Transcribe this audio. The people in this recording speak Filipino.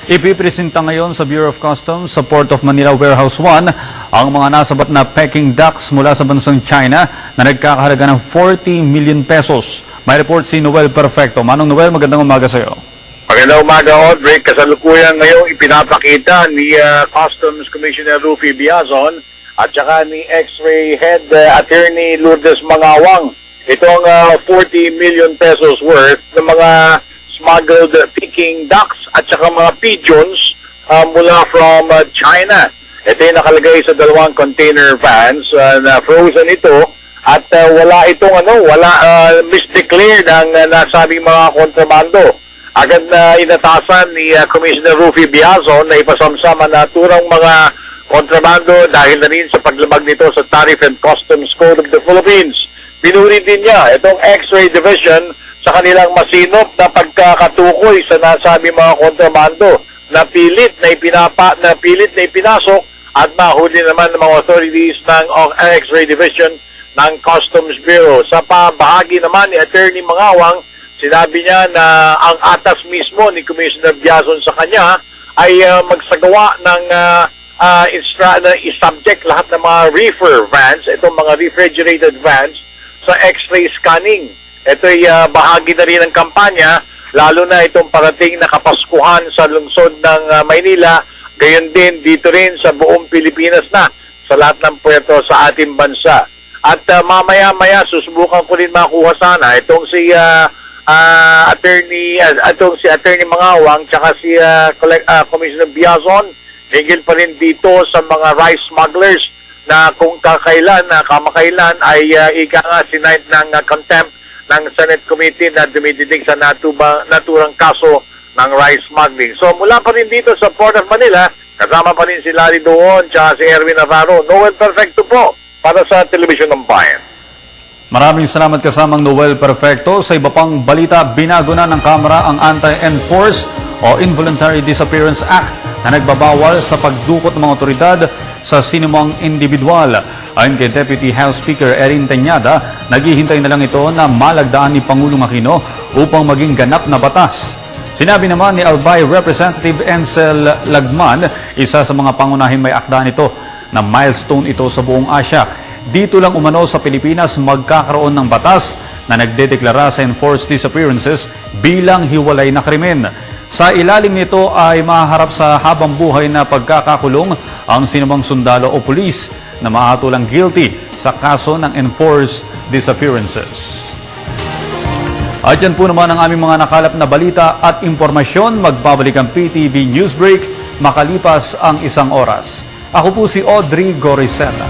Ipipresenta ngayon sa Bureau of Customs sa Port of Manila Warehouse 1 ang mga nasabat na Peking ducks mula sa bansang China na nagkakahalaga ng 40 million pesos. May report si Noel Perfecto. Manong Noel, magandang umaga sa iyo. Magandang umaga, Audrey. Kasalukuyan ngayong ipinapakita ni Customs Commissioner Rufy Biazon at saka ni X-ray Head Attorney Lourdes Mangawang itong 40 million pesos worth ng mga smuggled Peking ducks at saka mga pigeons mula from China. Ito yung nakalagay sa dalawang container vans na frozen ito at wala itong misdeclared ang nasabing mga kontrabando. Agad na inatasan ni Commissioner Rufy Biazon na ipasamsama naturang mga kontrabando dahil na rin sa paglabag nito sa Tariff and Customs Code of the Philippines. Pinuri din niya itong X-ray Division sa kanilang masinop na pagkakatukoy sa nasabi mga kontrabando na pilit na ipinasok at nahuli naman ng mga authorities ng X-ray Division ng Customs Bureau. Sa pabahagi naman ni Attorney Mangawang, sinabi niya na ang atas mismo ni Commissioner Biazon sa kanya ay magsagawa ng subject lahat ng mga reefer vans, itong mga refrigerated vans, sa X-ray scanning. Ito'y bahagi na rin ng kampanya, lalo na itong parating na Kapaskuhan sa lungsod ng Maynila, gayon din dito rin sa buong Pilipinas na, sa lahat ng puerto sa ating bansa. At mamaya-maya susubukan ko rin makuha sana itong si Attorney Mangawang tsaka si Commissioner Biazon, higil pa rin dito sa mga rice smugglers na kung kamakailan ay ika nga sinight ng contempt ng Senate Committee na dumididig sa naturang kaso ng rice smuggling. So mula pa rin dito sa Port of Manila, kasama pa rin si Larry Doon at si Erwin Navarro. Noel Perfecto po para sa Television ng Bayan. Maraming salamat kasamang Noel Perfecto. Sa iba pang balita, binago na ng Kamara ang Anti-Enforce o Involuntary Disappearance Act na nagbabawal sa pagdukot ng mga otoridad sa sinumang individual. Ayon kay Deputy House Speaker Erin Tañada, naghihintay na lang ito na malagdaan ni Pangulong Aquino upang maging ganap na batas. Sinabi naman ni Albay Representative Encel Lagman, isa sa mga pangunahing may akda nito, na milestone ito sa buong Asya. Dito lang umano sa Pilipinas magkakaroon ng batas na nagdedeklara sa enforced disappearances bilang hiwalay na krimen. Sa ilalim nito ay maharap sa habang buhay na pagkakakulong ang sinumang sundalo o pulis na mahatulang guilty sa kaso ng enforced disappearances. At yan po naman ang aming mga nakalap na balita at impormasyon. Magbabalik ang PTV Newsbreak makalipas ang 1 oras. Ako po si Audrey Goriseta.